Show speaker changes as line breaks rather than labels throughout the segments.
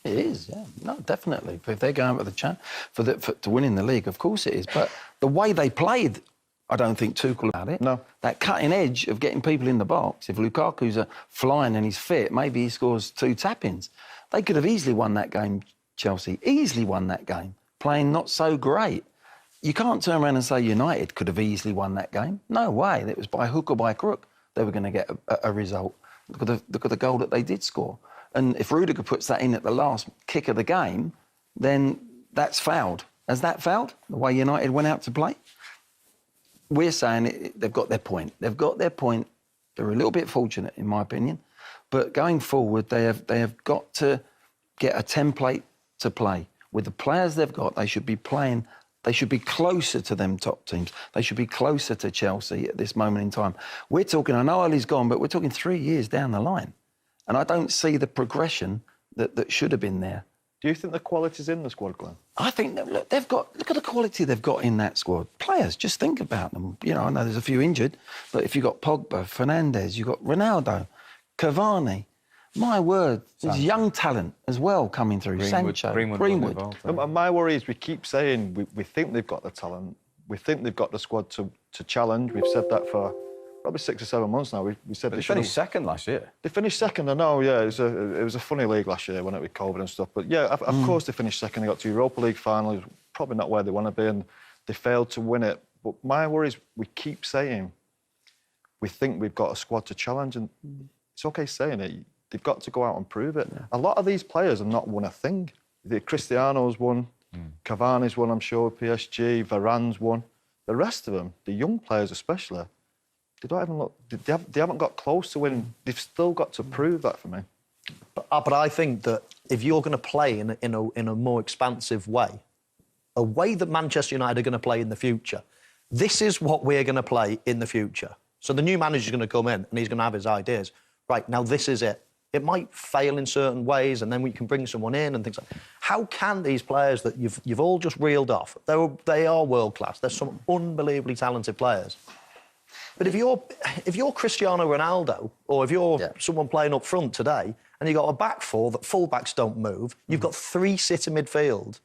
It is, yeah. No, definitely. If they're going for to winning the league, of course it is. But the way they played, I don't think Tuchel about it.
No.
That cutting edge of getting people in the box. If Lukaku's flying and he's fit, maybe he scores 2 tap-ins. They could have easily won that game, Chelsea. Easily won that game. Playing not so great. You can't turn around and say United could have easily won that game. No way. It was by hook or by crook they were going to get a result. Look at the goal that they did score. And if Rudiger puts that in at the last kick of the game, then that's fouled. Has that fouled, the way United went out to play? We're saying they've got their point. They've got their point. They're a little bit fortunate, in my opinion. But going forward, they have got to get a template to play. With the players they've got, they should be playing... They should be closer to them top teams. They should be closer to Chelsea at this moment in time. We're talking, I know Ollie's gone, but we're talking 3 years down the line. And I don't see the progression that should have been there.
Do you think the quality's in the squad, Glenn?
I think, look at the quality they've got in that squad. Players, just think about them. You know, I know there's a few injured, but if you've got Pogba, Fernandes, you've got Ronaldo, Cavani, my word, there's young talent as well coming through. Sancho, Greenwood.
And my worry is we keep saying we think they've got the talent, we think they've got the squad to challenge. We've said that for probably 6 or 7 months now. We said
they finished second last year.
They finished second, I know, yeah. It was a funny league last year, wasn't it, with COVID and stuff. But, yeah, of course they finished second. They got to Europa League finals, probably not where they want to be, and they failed to win it. But my worry is we keep saying we think we've got a squad to challenge, and it's OK saying it. They've got to go out and prove it. Yeah. A lot of these players have not won a thing. Cristiano's won, Cavani's won, I'm sure, PSG, Varane's won. The rest of them, the young players especially, they don't even look... They haven't got close to winning. They've still got to prove that for me.
But I think that if you're going to play in a more expansive way, a way that Manchester United are going to play in the future, this is what we're going to play in the future. So the new manager's going to come in and he's going to have his ideas. Right, now this is it. It might fail in certain ways, and then we can bring someone in and things like that. How can these players that you've all just reeled off, they are world-class, there's some unbelievably talented players. But if you're Cristiano Ronaldo, or if you're someone playing up front today, and you've got a back four that full-backs don't move, you've got 3 sit in midfield,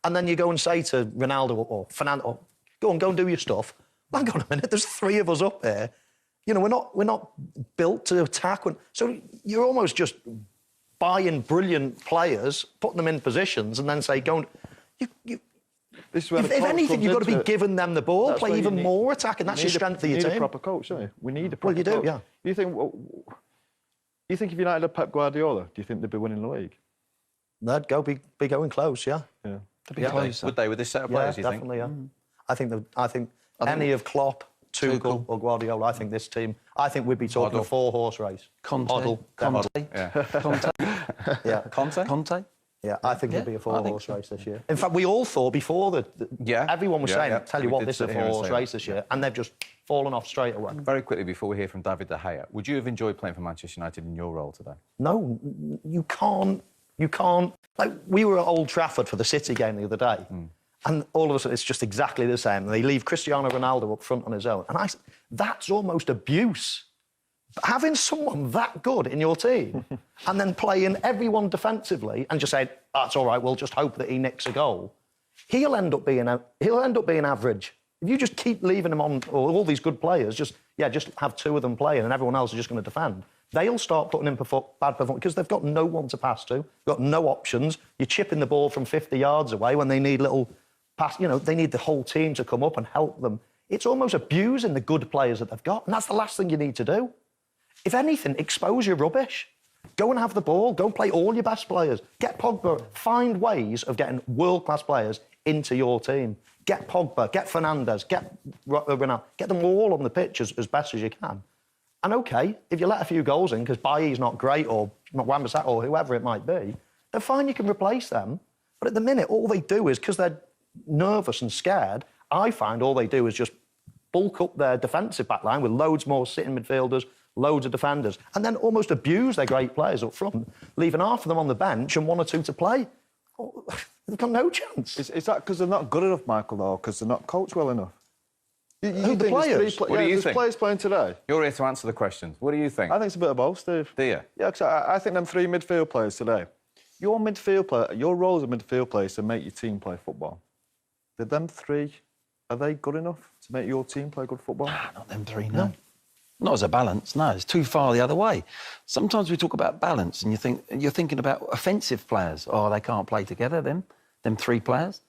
and then you go and say to Ronaldo or Fernando, go and do your stuff. Hang on a minute, there's 3 of us up here. You know, we're not built to attack. So you're almost just buying brilliant players, putting them in positions, and then say, go and... If anything, you've got to be giving them the ball, play even more attacking. That's your strength of your team.
You need a proper coach, don't you? We need a proper coach.
Well, you do, yeah.
You think if United had Pep Guardiola, do you think they'd be winning the league?
They'd be going close, yeah.
Yeah.
They'd be close.
Would they, with this set of players, you think?
Definitely, yeah. I think any of Klopp, Tuchel or Guardiola, I think this team... I think we'd be talking a 4-horse race.
Conte.
Yeah.
Conte.
Yeah.
Conte.
Yeah, I think it'd be a 4-horse race this year. In fact, we all thought before everyone was saying, tell you what, this is a 4-horse race this year, and they've just fallen off straight away.
Very quickly, before we hear from David De Gea, would you have enjoyed playing for Manchester United in your role today?
No, you can't. Like, we were at Old Trafford for the City game the other day, and all of a sudden it's just exactly the same. They leave Cristiano Ronaldo up front on his own, and I said, that's almost abuse. Having someone that good in your team and then playing everyone defensively and just saying, that's all right, we'll just hope that he nicks a goal, he'll end up being average. If you just keep leaving him on, or all these good players, just have 2 of them playing and everyone else is just going to defend, they'll start putting in bad performance because they've got no one to pass to, got no options. You're chipping the ball from 50 yards away when they need little pass. You know, they need the whole team to come up and help them. It's almost abusing the good players that they've got, and that's the last thing you need to do. If anything, expose your rubbish. Go and have the ball. Go and play all your best players. Get Pogba. Find ways of getting world-class players into your team. Get Pogba, get Fernandes, get Ronaldo. Get them all on the pitch as best as you can. And, OK, if you let a few goals in because Bailly's not great or not Wan-Bissaka or whoever it might be, then fine, you can replace them. But at the minute, all they do is, because they're nervous and scared, I find all they do is just bulk up their defensive back line with loads more sitting midfielders, loads of defenders, and then almost abuse their great players up front, leaving half of them on the bench and 1 or 2 to play. Oh, they've got no chance.
Is that because they're not good enough, Michael, or because they're not coached well enough?
Who, the players?
What do you think?
Players playing today.
You're here to answer the questions. What do you think?
I think it's a bit of both, Steve.
Do you?
Yeah, because I think them 3 midfield players today, your midfield player, your role as a midfield player is to make your team play football. Did them three, are they good enough to make your team play good football?
Not them three, no. Not as a balance, no. It's too far the other way. Sometimes we talk about balance and you're thinking about offensive players. Oh, they can't play together, them three players.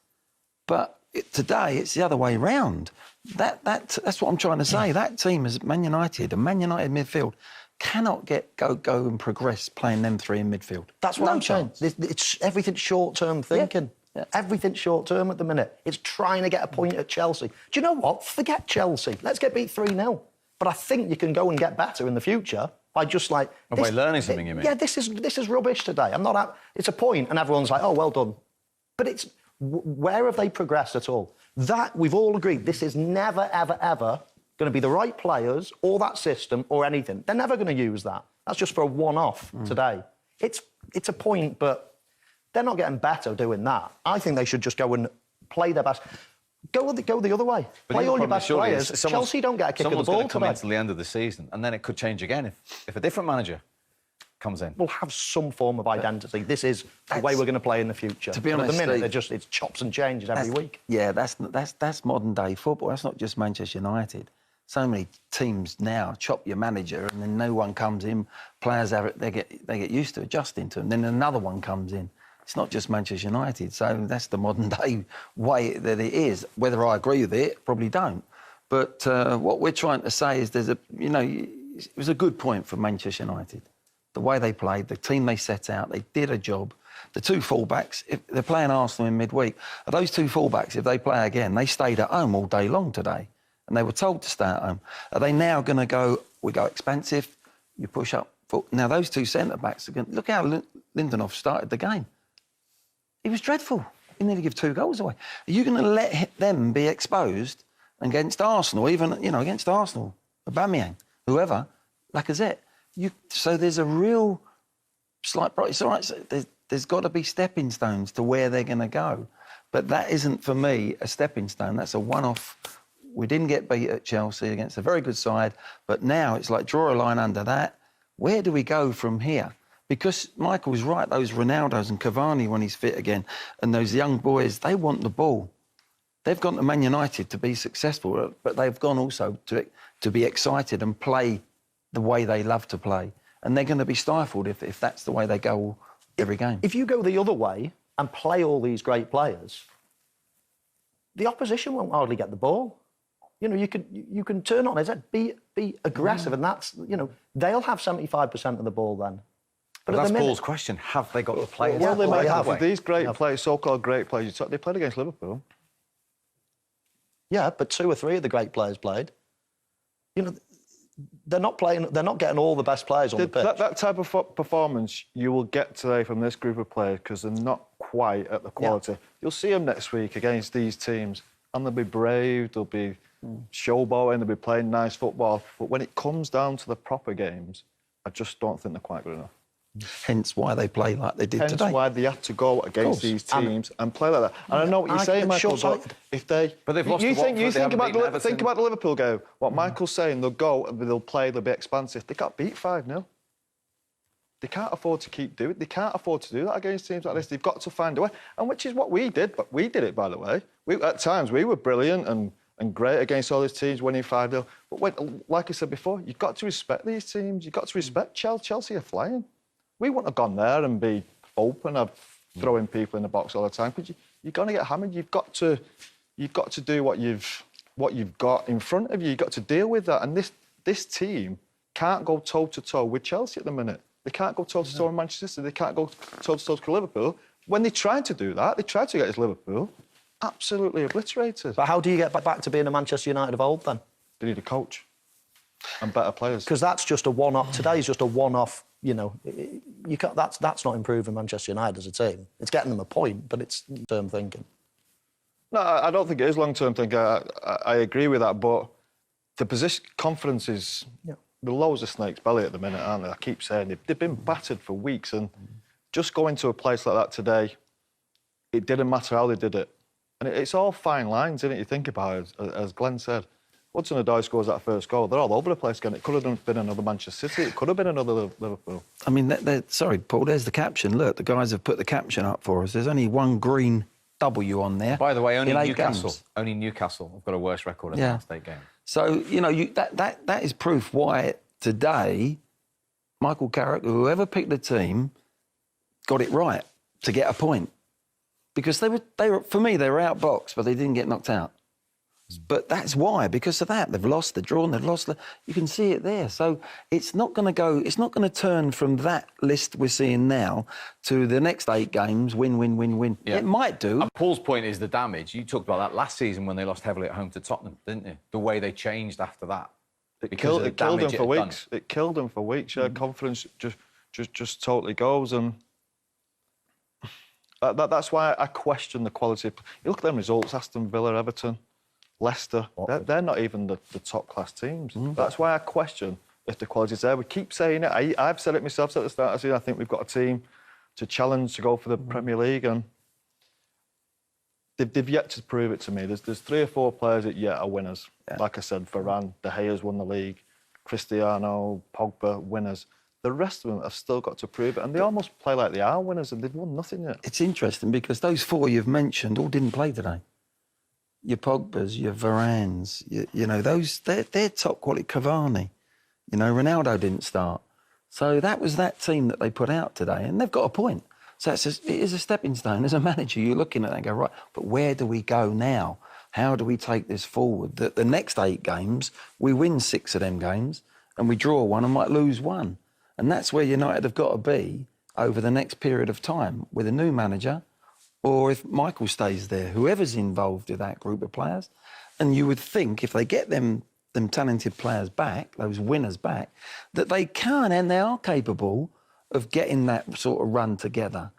But today, it's the other way round. That's what I'm trying to say. That team is Man United, a Man United midfield, cannot go and progress playing them three in midfield.
That's what
No
I'm saying.
chance.
It's everything short-term thinking.
Yeah.
Everything short-term at the minute. It's trying to get a point at Chelsea. Do you know what? Forget Chelsea. Let's get beat 3-0. But I think you can go and get better in the future by just like...
And by learning something, you mean?
Yeah, this is rubbish today. It's a point and everyone's like, oh, well done. But it's... Where have they progressed at all? That, we've all agreed, this is never, ever, ever going to be the right players or that system or anything. They're never going to use that. That's just for a one-off today. It's a point, but they're not getting better doing that. I think they should just go and play their best. Go the other way.
But
Play
the
all your
problem
best
surely
players.
is
Chelsea don't get a kick of the
someone's
ball
going to come
today.
into the end of the season, and then it could change again if a different manager comes in.
We'll have some form of identity. This is the way we're going to play in the future.
To be
But
honest,
at the minute,
Steve,
it's chops and changes every week.
Yeah, that's modern day football. That's not just Manchester United. So many teams now chop your manager, and then no one comes in. Players have it, they get used to adjusting to him. Then another one comes in. It's not just Manchester United. So that's the modern day way that it is. Whether I agree with it, probably don't. But what we're trying to say is it was a good point for Manchester United. The way they played, the team they set out, they did a job. The two fullbacks, if they're playing Arsenal in midweek, those two fullbacks, if they play again, they stayed at home all day long today. And they were told to stay at home. Are they now going to go, we go expansive, you push up? Now, those two centre-backs, look how Lindelof started the game. He was dreadful. He nearly gave 2 goals away. Are you going to let them be exposed against Arsenal, even, against Arsenal, Aubameyang, whoever, Lacazette? So there's a real slight... It's all right, so there's got to be stepping stones to where they're going to go. But that isn't, for me, a stepping stone. That's a one-off. We didn't get beat at Chelsea against a very good side, but now it's like draw a line under that. Where do we go from here? Because Michael's right, those Ronaldos and Cavani when he's fit again, and those young boys, they want the ball. They've gone to Man United to be successful, but they've gone also to be excited and play the way they love to play. And they're going to be stifled if that's the way they go every game.
If you go the other way and play all these great players, the opposition won't hardly get the ball. You can turn on it, be aggressive, and that's, they'll have 75% of the ball then.
But that's Paul's question. Have they got the players?
Well, they might have.
Way?
These great players, so-called great players, they played against Liverpool.
Yeah, but 2 or 3 of the great players played. They're not playing. They're not getting all the best players on the pitch.
That type of performance you will get today from this group of players because they're not quite at the quality. Yeah. You'll see them next week against these teams, and they'll be brave. They'll be showboating. They'll be playing nice football. But when it comes down to the proper games, I just don't think they're quite good enough.
Hence why they play like they did today.
Hence why they have to go against these teams and play like that. And I know what you're saying, Michael, but if they...
But they've lost to
think about the Liverpool game. What Michael's saying, they'll go, they'll play, they'll be expansive. They got beat 5-0. They can't afford to keep doing it. They can't afford to do that against teams like this. They've got to find a way. And which is what we did. But we did it, by the way. At times, we were brilliant and great against all these teams, winning 5-0. But like I said before, you've got to respect these teams. You've got to respect Chelsea. Chelsea are flying. We wouldn't have gone there and be open of throwing people in the box all the time. Because you're going to get hammered. You've got to do what you've got in front of you. You've got to deal with that. And this team can't go toe-to-toe with Chelsea at the minute. They can't go toe-to-toe with Manchester City. They can't go toe-to-toe with Liverpool. When they tried to do that, they tried to get us Liverpool, absolutely obliterated.
But how do you get back to being a Manchester United of old, then?
They need a coach and better players.
Because that's just a one-off. Today's just a one-off. You can't, that's not improving Manchester United as a team. It's getting them a point, but it's long-term thinking.
No, I don't think it is long-term thinking. I agree with that, but the position confidence is the lows of Snake's belly at the minute, aren't they? I keep saying they've been battered for weeks, and just going to a place like that today, it didn't matter how they did it. And it's all fine lines, isn't it? You think about it, as Glenn said. Hudson-Odoi scores that first goal, they're all over the place again. It could have been another Manchester City. It could have been another Liverpool.
I mean, sorry, Paul, there's the caption. Look, the guys have put the caption up for us. There's only one green W on there.
By the way, only
in 8
Newcastle.
games.
Only Newcastle have got a worse record in the last 8 games.
So, you know, that is proof why today Michael Carrick, whoever picked the team, got it right to get a point. Because they were for me, they were outboxed, but they didn't get knocked out. But that's why, because of that. They've lost, they've drawn, they've lost. You can see it there. So it's not going to turn from that list we're seeing now to the next 8 games, win, win, win, win.
Yeah.
It might do.
And Paul's point is the damage. You talked about that last season when they lost heavily at home to Tottenham, didn't you? The way they changed after that.
It killed them for weeks. It killed them for weeks. Yeah, confidence just totally goes, and that's why I question the quality. You look at them results: Aston Villa, Everton, Leicester. They're not even the top class teams. That's why I question if the quality's there. We keep saying it. I've said it myself at the start of the season. I think we've got a team to challenge to go for the Premier League, and they've yet to prove it to me. There's 3 or 4 players that yet are winners. Yeah. Like I said, Varane, De Gea's won the league, Cristiano, Pogba, winners. The rest of them have still got to prove it, and they almost play like they are winners, and they've won nothing yet.
It's interesting because those 4 you've mentioned all didn't play today. Your Pogbas, your Varanes, you know, they're top quality. Cavani, you know, Ronaldo didn't start. So that was that team that they put out today, and they've got a point. So it is a stepping stone. As a manager, you're looking at that and go, right, but where do we go now? How do we take this forward? That the next 8 games, we win 6 of them games and we draw 1 and might lose 1. And that's where United have got to be over the next period of time with a new manager, or if Michael stays there, whoever's involved in that group of players. And you would think if they get them talented players back, those winners back, that they can and they are capable of getting that sort of run together.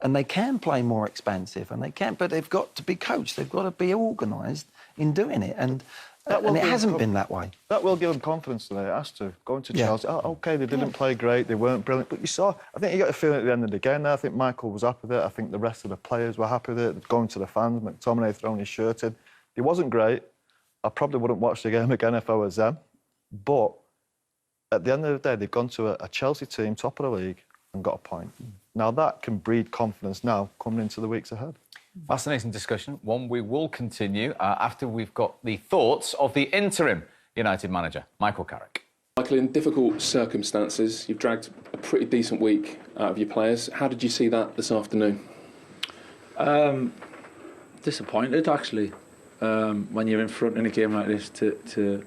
And they can play more expansive, and they can, but they've got to be coached. They've got to be organised in doing it, and it hasn't been that way.
That will give them confidence today. It has to. Going to Chelsea, OK, they didn't play great, they weren't brilliant, but you saw. I think you got a feeling at the end of the game. I think Michael was happy with it. I think the rest of the players were happy with it. Going to the fans, McTominay throwing his shirt in. He wasn't great. I probably wouldn't watch the game again if I was them. But at the end of the day, they've gone to a Chelsea team, top of the league, and got a point. Now that can breed confidence now coming into the weeks ahead.
Fascinating discussion, one we will continue after we've got the thoughts of the interim United manager, Michael Carrick.
Michael, in difficult circumstances, you've dragged a pretty decent week out of your players. How did you see that this afternoon?
Disappointed, actually, when you're in front in a game like this to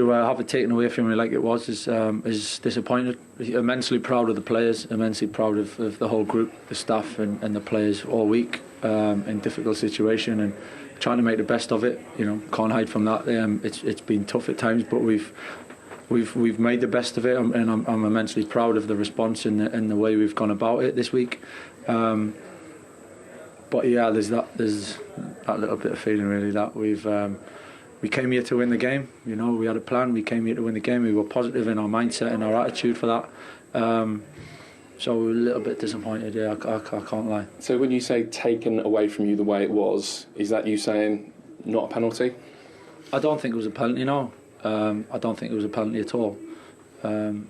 have it taken away from you like it was is disappointed. Immensely proud of the players, immensely proud of the whole group, the staff and the players all week in difficult situation and trying to make the best of it. You know, can't hide from that. It's been tough at times, but we've made the best of it, and I'm immensely proud of the response and the way we've gone about it this week. But yeah, there's that little bit of feeling really that we came here to win the game. You know, we had a plan. We came here to win the game. We were positive in our mindset and our attitude for that. So we're a little bit disappointed. Yeah, I can't lie.
So when you say taken away from you the way it was, is that you saying not a penalty?
I don't think it was a penalty. No, I don't think it was a penalty at all. I don't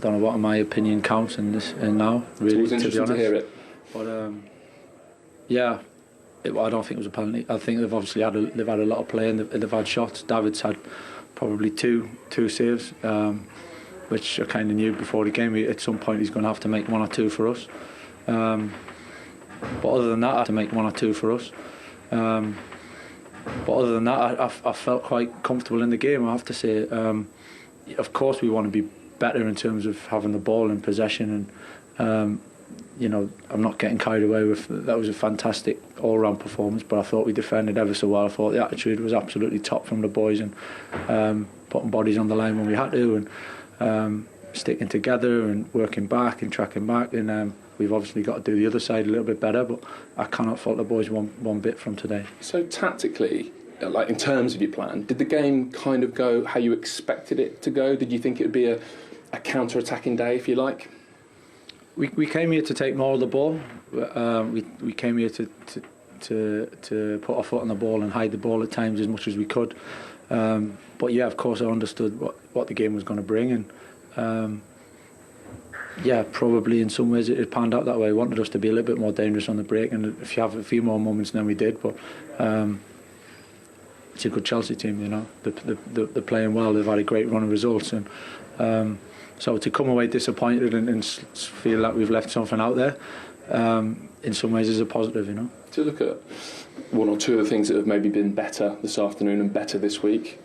know what my opinion counts in this and now. Really,
it's interesting to hear it.
But yeah. I don't think it was a penalty. I think they've obviously had a lot of play and they've had shots. David's had probably two saves, which I kind of knew before the game. At some point he's going to have to make 1 or 2 for us. But other than that, I have to make 1 or 2 for us. But other than that, I felt quite comfortable in the game, I have to say. Of course we want to be better in terms of having the ball in possession and you know, I'm not getting carried away with that. Was a fantastic all-round performance, but I thought we defended ever so well. I thought the attitude was absolutely top from the boys and putting bodies on the line when we had to and sticking together and working back and tracking back. And we've obviously got to do the other side a little bit better, but I cannot fault the boys one bit from today.
So tactically, like in terms of your plan, did the game kind of go how you expected it to go? Did you think it would be a counter-attacking day, if you like?
We came here to take more of the ball. We came here to to put our foot on the ball and hide the ball at times as much as we could. But yeah, of course, I understood what the game was going to bring, and yeah, probably in some ways it panned out that way. I wanted us to be a little bit more dangerous on the break, and if you have a few more moments than we did, but it's a good Chelsea team, you know. They're playing well. They've had a great run of results, and so to come away disappointed and feel like we've left something out there, in some ways is a positive, you know.
To look at one or two of the things that have maybe been better this afternoon and better this week,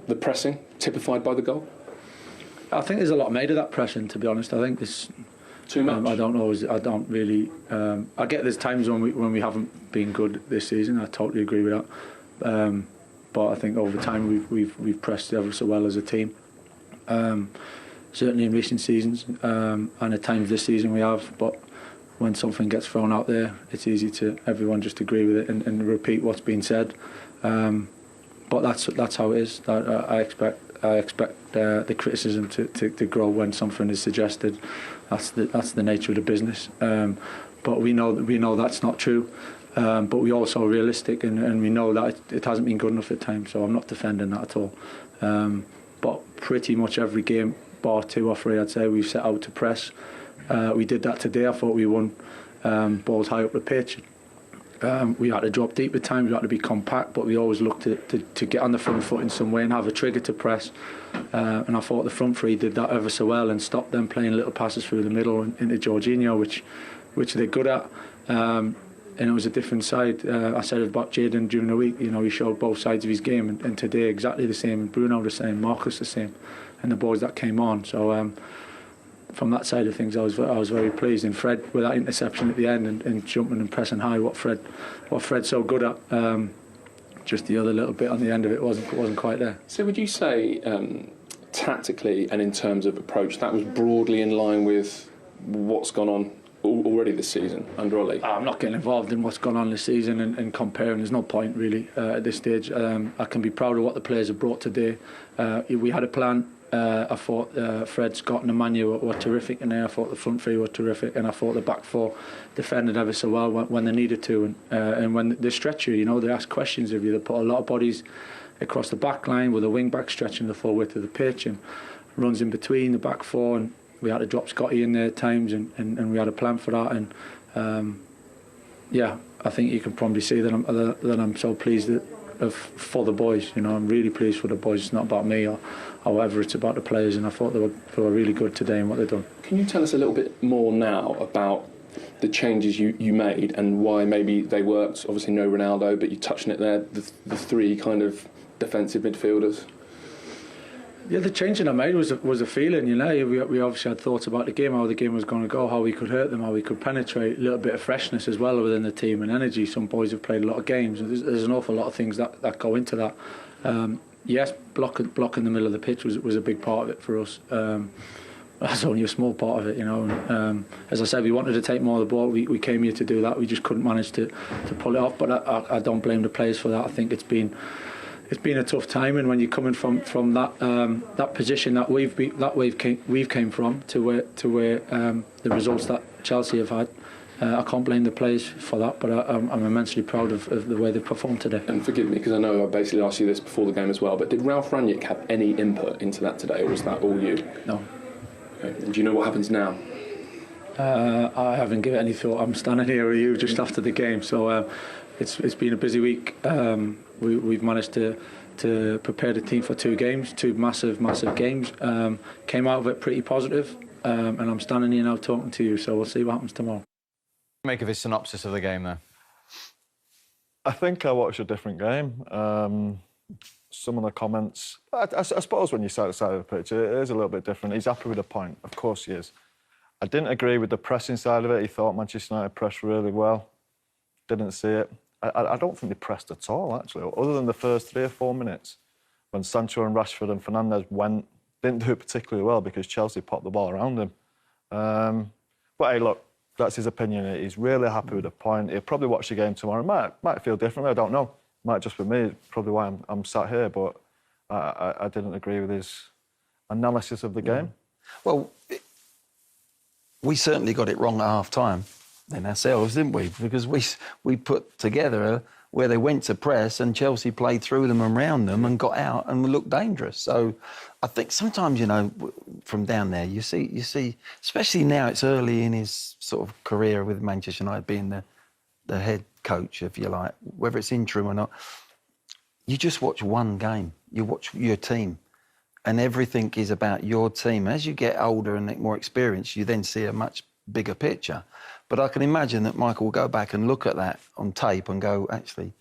the pressing typified by the goal.
I think there's a lot made of that pressing, to be honest. I think there's
Too much.
I don't know. I don't really. I get there's times when we haven't been good this season. I totally agree with that. But I think over time we've pressed ever so well as a team. Certainly in recent seasons, and at times this season we have. But when something gets thrown out there, it's easy to everyone just agree with it and repeat what's been said. But that's how it is. I expect the criticism to grow when something is suggested. That's the nature of the business. But we know that's not true. But we also are realistic, and we know that it hasn't been good enough at times. So I'm not defending that at all. But pretty much every game, bar 2 or 3, I'd say we've set out to press. We did that today. I thought we won balls high up the pitch. We had to drop deep at times, we had to be compact, but we always looked to get on the front foot in some way and have a trigger to press. And I thought the front three did that ever so well and stopped them playing little passes through the middle into Jorginho, which they're good at. And it was a different side. I said about Jadon during the week, you know, he showed both sides of his game, and today exactly the same. Bruno the same, Marcus the same, and the boys that came on. So from that side of things, I was very pleased. And Fred, with that interception at the end and jumping and pressing high, what Fred's so good at. Just the other little bit on the end of it wasn't quite there.
So would you say, tactically and in terms of approach, that was broadly in line with what's gone on already this season under Ollie?
I'm not getting involved in what's gone on this season and comparing. There's no point really at this stage. I can be proud of what the players have brought today. We had a plan. I thought Fred, Scott and Emmanuel were terrific in there. I thought the front three were terrific, and I thought the back four defended ever so well when they needed to, and when they stretch you, you know, they ask questions of you. They put a lot of bodies across the back line with a wing back stretching the full width of the pitch and runs in between the back four, and we had to drop Scotty in there at times, and we had a plan for that. And yeah, I think you can probably see that I'm so pleased for the boys. You know, I'm really pleased for the boys. It's not about me or however, it's about the players, and I thought they were really good today in what they've done.
Can you tell us a little bit more now about the changes you made and why maybe they worked? Obviously no Ronaldo, but you touched on it there, the three kind of defensive midfielders.
Yeah, the changing I made was a feeling, you know. We obviously had thoughts about the game, how the game was going to go, how we could hurt them, how we could penetrate, a little bit of freshness as well within the team and energy. Some boys have played a lot of games, and there's an awful lot of things that go into that. Yes, blocking the middle of the pitch was a big part of it for us. That's only a small part of it, you know. And, as I said, we wanted to take more of the ball. We came here to do that. We just couldn't manage to pull it off. But I don't blame the players for that. I think it's been a tough time, and when you're coming from that position that we've came from to where the results that Chelsea have had. I can't blame the players for that, but I'm immensely proud of the way they performed today. And
forgive me, because I know I basically asked you this before the game as well, but did Ralf Rangnick have any input into that today, or was that all you?
No.
Okay. And do you know what happens now?
I haven't given any thought. I'm standing here with you just after the game, so it's been a busy week. We've managed to prepare the team for two massive games. Came out of it pretty positive, and I'm standing here now talking to you, so we'll see what happens tomorrow.
Make of his synopsis of the game, though.
I think I watched a different game. Some of the comments, I suppose when you side to side of the pitch, it is a little bit different. He's happy with the point, of course he is. I didn't agree with the pressing side of it. He thought Manchester United pressed really well. Didn't see it. I don't think they pressed at all, actually, other than the first 3 or 4 minutes when Sancho and Rashford and Fernandes didn't do it particularly well because Chelsea popped the ball around him. But hey, look, that's his opinion. He's really happy with the point. He'll probably watch the game tomorrow. Might feel differently, I don't know. Might just be me, probably why I'm sat here, but I didn't agree with his analysis of the game.
Well, we certainly got it wrong at half-time. than ourselves, didn't we? Because we put together where they went to press and Chelsea played through them and round them and got out and looked dangerous. So I think sometimes, you know, from down there, you see, especially now it's early in his sort of career with Manchester United being the head coach, if you like, whether it's interim or not, you just watch one game. You watch your team and everything is about your team. As you get older and more experienced, you then see a much bigger picture. But I can imagine that Michael will go back and look at that on tape and go, actually,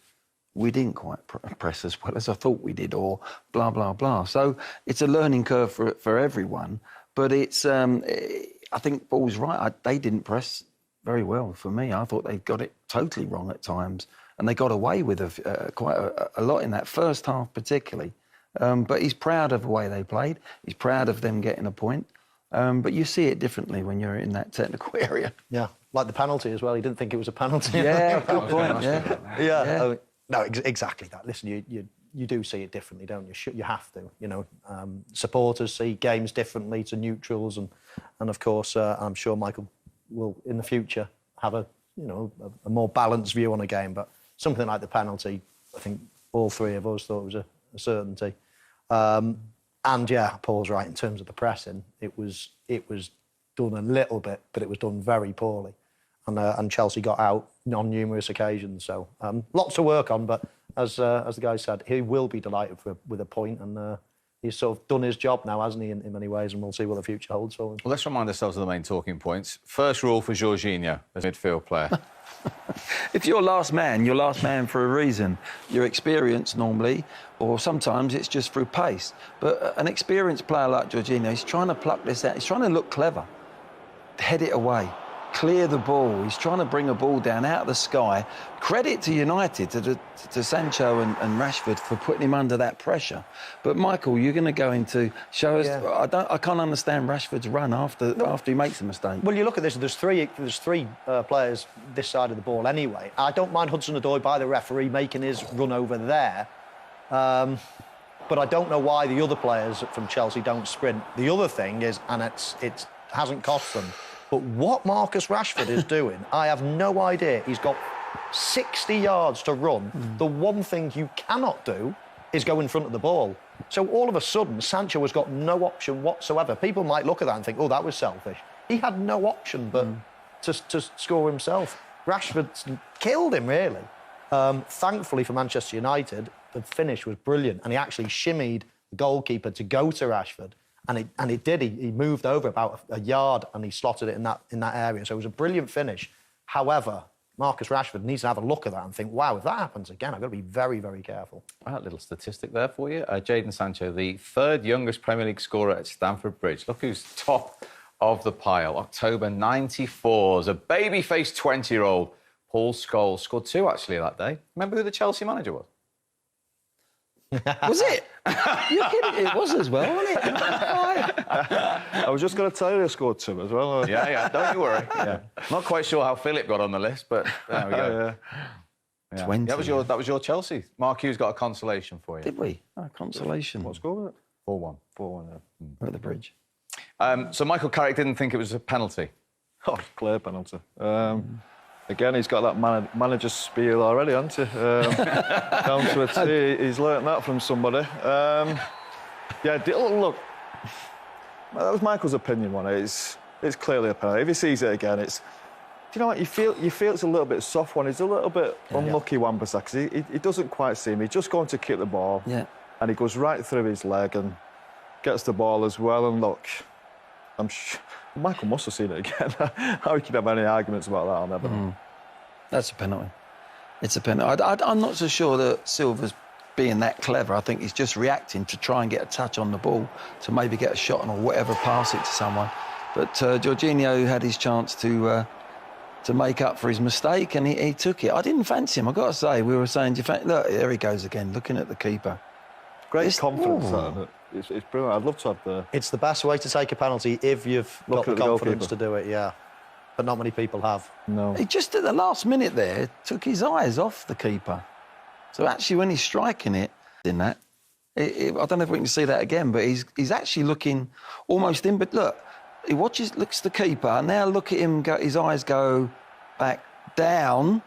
we didn't quite press as well as I thought we did, or blah, blah, blah. So it's a learning curve for everyone. But it's, I think Paul's right. They didn't press very well for me. I thought they got it totally wrong at times. And they got away with quite a lot in that first half particularly. But he's proud of the way they played. He's proud of them getting a point. But you see it differently when you're in that technical area.
Yeah, like the penalty as well. He didn't think it was a penalty.
Yeah, good point. Yeah.
Oh, no, exactly that. Listen, you do see it differently, don't you? You have to. You know, supporters see games differently to neutrals, and of course, I'm sure Michael will in the future have a more balanced view on a game. But something like the penalty, I think all three of us thought was a certainty. And yeah, Paul's right in terms of the pressing. It was done a little bit, but it was done very poorly, and Chelsea got out on numerous occasions. So lots to work on. But as the guy said, he will be delighted with a point, and he's sort of done his job now, hasn't he? In many ways, and we'll see what the future holds for him.
Well, let's remind ourselves of the main talking points. First rule for Jorginho as midfield player.
If you're last man for a reason. Your experience normally, or sometimes it's just through pace. But an experienced player like Jorginho, he's trying to pluck this out. He's trying to look clever. Head it away. Clear the ball. He's trying to bring a ball down out of the sky. Credit to United, to Sancho and Rashford for putting him under that pressure. But Michael, you're going to go into show us. Yeah. I can't understand Rashford's run after he makes a mistake.
Well, you look at this. There's three players this side of the ball anyway. I don't mind Hudson-Odoi by the referee making his run over there. But I don't know why the other players from Chelsea don't sprint. The other thing is, and it hasn't cost them. But what Marcus Rashford is doing, I have no idea. He's got 60 yards to run. The one thing you cannot do is go in front of the ball. So all of a sudden, Sancho has got no option whatsoever. People might look at that and think, oh, that was selfish. He had no option but to score himself. Rashford killed him, really. Thankfully for Manchester United, the finish was brilliant, and he actually shimmied the goalkeeper to go to Rashford. And it did. He moved over about a yard and he slotted it in that area. So it was a brilliant finish. However, Marcus Rashford needs to have a look at that and think, wow, if that happens again, I've got to be very, very careful.
A little statistic there for you. Jadon Sancho, the third youngest Premier League scorer at Stamford Bridge. Look who's top of the pile. October 94. As a baby-faced 20-year-old, Paul Scholes scored 2, actually, that day. Remember who the Chelsea manager was?
Was it? You're kidding. It was as well, wasn't it?
I was just going to tell you they scored 2 as well.
Yeah, don't you worry. Yeah. Not quite sure how Philip got on the list, but there we go.
Yeah. 20.
That was your Chelsea. Mark Hughes got a consolation for you.
Did we? Oh, consolation.
What score was it?
4-1.
4-1, yeah.
At the Bridge.
So Michael Carrick didn't think it was a penalty.
Oh, clear penalty. Again, he's got that manager's spiel already, hasn't he? Down to a T. He's learnt that from somebody. Look, that was Michael's opinion on it. It's clearly a penalty. If he sees it again, it's... Do you know what? You feel it's a little bit soft one. He's a little bit unlucky, Wan-Bissaka, because he doesn't quite see him. He's just going to kick the ball. Yeah. And he goes right through his leg and gets the ball as well. And look, I'm sure... Michael must have seen it again. How he could have any arguments about that, I'll never know.
That's a penalty. It's a penalty. I'm not so sure that Silva's being that clever. I think he's just reacting to try and get a touch on the ball to maybe get a shot on or whatever, pass it to someone. But Jorginho had his chance to make up for his mistake, and he took it. I didn't fancy him, I've got to say. We were saying, look, there he goes again, looking at the keeper.
Great confidence, that. It's brilliant. I'd love to have the...
It's the best way to take a penalty if you've got the confidence to do it, yeah. But not many people have.
No.
He just, at the last minute there, took his eyes off the keeper. So actually, when he's striking it, I don't know if we can see that again, but he's actually looking almost in... But look, he looks at the keeper, and now look at him, his eyes go back down.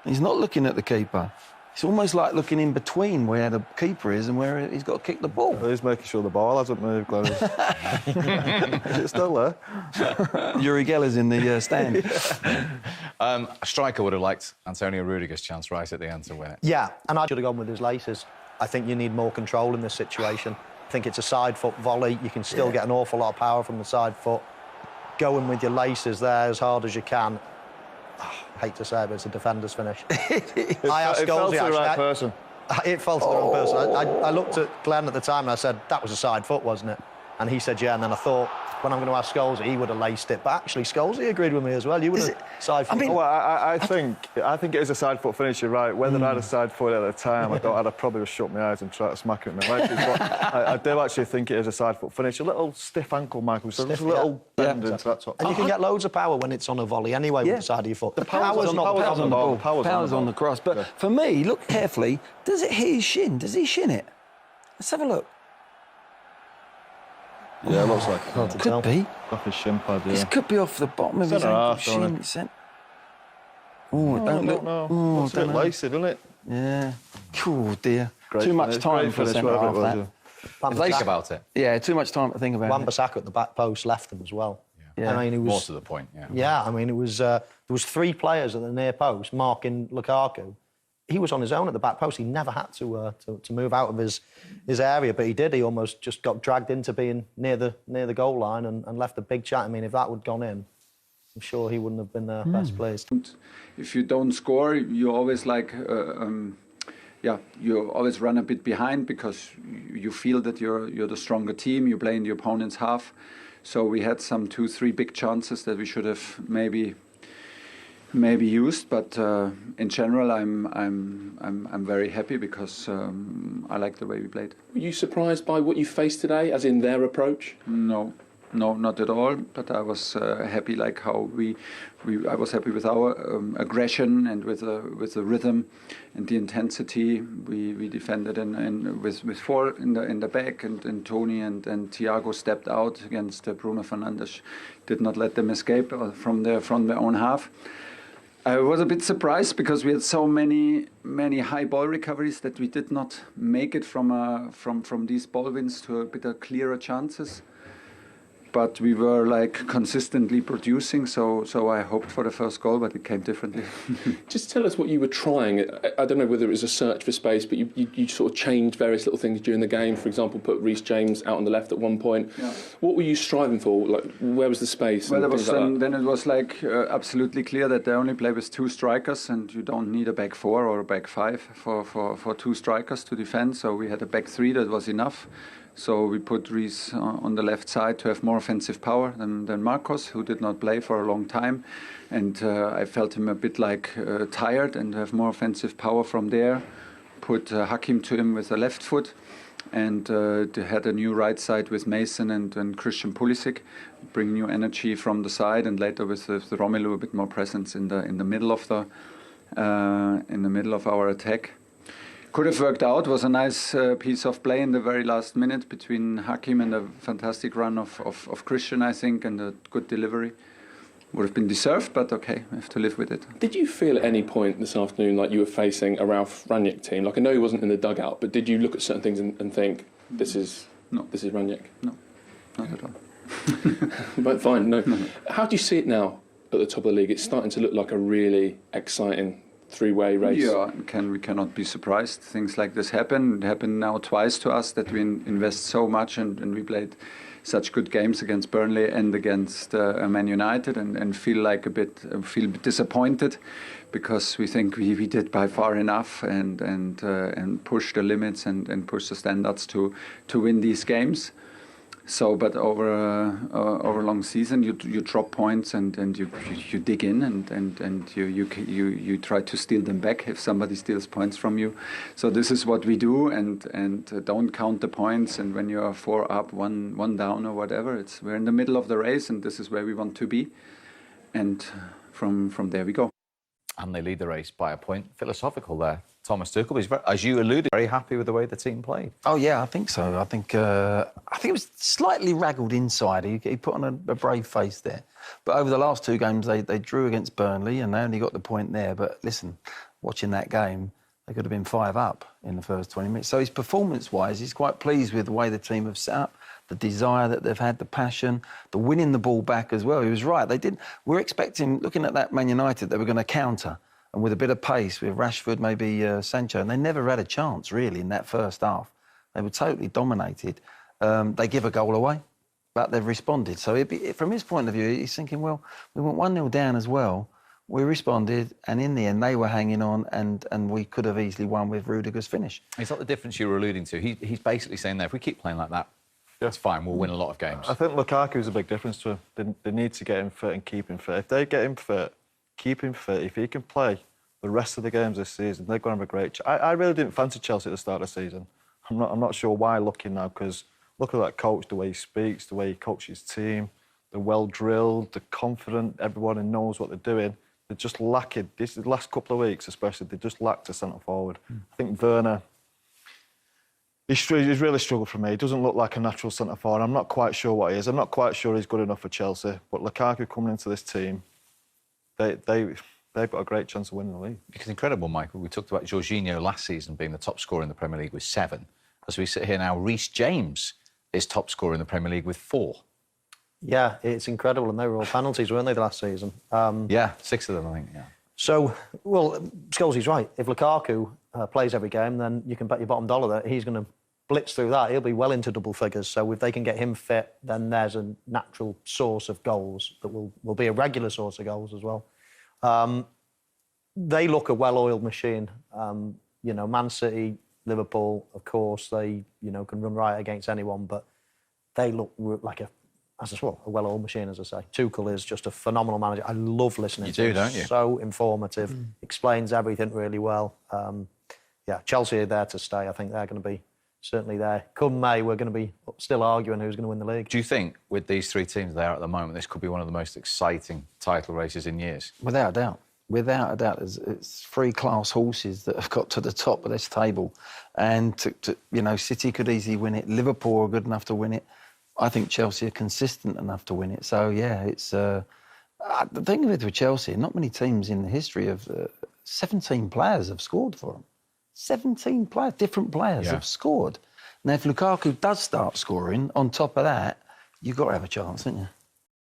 He's not looking at the keeper. It's almost like looking in between where the keeper is and where he's got to kick the ball.
He's making sure the ball hasn't moved, Glenn. Is it still there?
Uri Geller's in the stand.
A striker would have liked Antonio Rudiger's chance right at the end to win it.
Yeah, and I should have gone with his laces. I think you need more control in this situation. I think it's a side foot volley. You can still get an awful lot of power from the side foot. Going with your laces there as hard as you can. I hate to say it, but it's a defender's finish. I asked
It fell
Scholesy,
to the right
actually.
person.
It fell to the wrong person. I looked at Glenn at the time and I said, that was a side foot, wasn't it? And he said, yeah. And then I thought, when I'm going to ask Scholesy, he would have laced it. But actually, Scholesy agreed with me as well. You would have side foot.
Well, I think it is a side foot finish. You're right. Whether I had a side foot at the time, I'd have probably just shut my eyes and tried to smack it in my legs. But I do actually think it is a side foot finish. A little stiff ankle, Michael. So just a little bend into that top.
And you can get loads of power when it's on a volley anyway with the side of your foot. The
power's
not
power's on the ball.
Power's on the cross. But for me, look carefully. Does it hit his shin? Does he shin it? Let's have a look.
Yeah, it looks like it.
Could be.
Off his shin pad, yeah.
This could be off the bottom of his
Centre
ankle
half, don't
shin.
it?
Oh, don't look.
No.
Oh,
Looks a bit
don't know.
lacy, doesn't it?
Yeah. Oh, dear.
Great
Too much
finish,
time
great
for a
finish,
centre half,
whatever it
that.
was,
Think about it.
Yeah, too much time to think about it.
Wan-Bissaka at the back post left him as well.
Yeah.
I mean, it was...
More to the point, yeah.
Yeah, I mean, it was there was 3 players at the near post marking Lukaku. He was on his own at the back post. He never had to move out of his area, but he did. He almost just got dragged into being near the goal line and left a big chat. I mean, if that would gone in, I'm sure he wouldn't have been best pleased.
If you don't score, you always you always run a bit behind because you feel that you're the stronger team. You play in the opponent's half. So we had some 2-3 big chances that we should have maybe used, but in general, I'm very happy because I like the way we played.
Were you surprised by what you faced today, as in their approach?
No, not at all. But I was happy, like how I was happy with our aggression and with the rhythm and the intensity. We defended and with 4 in the back, and Tony and Thiago stepped out against Bruno Fernandes, did not let them escape from their own half. I was a bit surprised because we had so many high ball recoveries that we did not make it from these ball wins to a bit of clearer chances. But we were like consistently producing, so I hoped for the first goal, but it came differently.
Just tell us what you were trying. I don't know whether it was a search for space, but you sort of changed various little things during the game. For example, put Reece James out on the left at one point. Yeah. What were you striving for? Like, where was the space?
Well, then it was like absolutely clear that they only play with 2 strikers, and you don't need a back 4 or a back 5 for 2 strikers to defend. So we had a back 3 that was enough. So we put Reece on the left side to have more offensive power than Marcos, who did not play for a long time. And I felt him a bit like tired, and have more offensive power from there. Put Hakim to him with the left foot, and they had a new right side with Mason and Christian Pulisic, bring new energy from the side, and later with Romelu a bit more presence in the middle of our attack. Could have worked out. Was a nice piece of play in the very last minute between Hakim and a fantastic run of Christian, I think, and a good delivery. Would have been deserved, but okay, we have to live with it.
Did you feel at any point this afternoon like you were facing a Ralf Rangnick team? Like, I know he wasn't in the dugout, but did you look at certain things and think, this is Rangnick?
No, not at all.
But fine, no. How do you see it now at the top of the league? It's starting to look like a really exciting 3-way race.
Yeah, we cannot be surprised. Things like this happen. It happened now twice to us that we invest so much and we played such good games against Burnley and against Man United and feel a bit disappointed because we think we did by far enough and push the limits and push the standards to win these games. So, but over a long season, you drop points and you dig in and you try to steal them back if somebody steals points from you. So this is what we do and don't count the points. And when you are 4 up, one down or whatever, we're in the middle of the race and this is where we want to be. And from there we go.
and they lead the race by a point. Philosophical there, Thomas Tuchel. He's, as you alluded, very happy with the way the team played.
Oh yeah, I think so. I think it was slightly raggled inside. He put on a brave face there. But over the last 2 games, they drew against Burnley and they only got the point there. But listen, watching that game, they could have been 5 up in the first 20 minutes. So his performance-wise, he's quite pleased with the way the team have set up, the desire that they've had, the passion, the winning the ball back as well. He was right. We're expecting, looking at that Man United, they were going to counter. And with a bit of pace, with Rashford, maybe Sancho, and they never had a chance, really, in that first half. They were totally dominated. They give a goal away, but they've responded. So from his point of view, he's thinking, well, we went 1-0 down as well. We responded, and in the end, they were hanging on, and we could have easily won with Rudiger's finish.
It's not the difference you were alluding to. He's basically saying there, if we keep playing like that, it's fine, we'll win a lot of games.
I think Lukaku's a big difference to him. They need to get him fit and keep him fit. If they get him fit, keep him fit, if he can play the rest of the games this season, they're going to have a great... I really didn't fancy Chelsea at the start of the season. I'm not sure why looking now, because look at that coach, the way he speaks, the way he coaches his team, they're well-drilled, they're confident, everyone knows what they're doing. They're just lacking, the last couple of weeks especially, they just lacked a centre-forward. I think Werner, he's really struggled for me. He doesn't look like a natural centre-forward. I'm not quite sure what he is. I'm not quite sure he's good enough for Chelsea. But Lukaku coming into this team, they've got a great chance of winning the league.
Because incredible, Michael. We talked about Jorginho last season being the top scorer in the Premier League with 7. As we sit here now, Reece James is top scorer in the Premier League with 4.
Yeah, it's incredible, and they were all penalties, weren't they, the last season?
Yeah, 6 of them, I think, yeah.
So, well, Scholes's right. If Lukaku plays every game, then you can bet your bottom dollar that he's going to blitz through that. He'll be well into double figures. So if they can get him fit, then there's a natural source of goals that will be a regular source of goals as well. They look a well-oiled machine. You know, Man City, Liverpool, of course, they, you know, can run right against anyone, but they look like a well-oiled machine, as I say. Tuchel is just a phenomenal manager. I love listening to him.
You do, don't you?
So informative, explains everything really well. Yeah, Chelsea are there to stay. I think they're going to be certainly there. Come May, we're going to be still arguing who's going to win the league.
Do you think, with these 3 teams there at the moment, this could be one of the most exciting title races in years?
Without a doubt. Without a doubt. It's 3 class horses that have got to the top of this table. And, you know, City could easily win it. Liverpool are good enough to win it. I think Chelsea are consistent enough to win it. So, yeah, it's... the thing with Chelsea, not many teams in the history of... 17 players have scored for them. 17 players, different players have scored. Now, if Lukaku does start scoring, on top of that, you've got to have a chance, haven't you?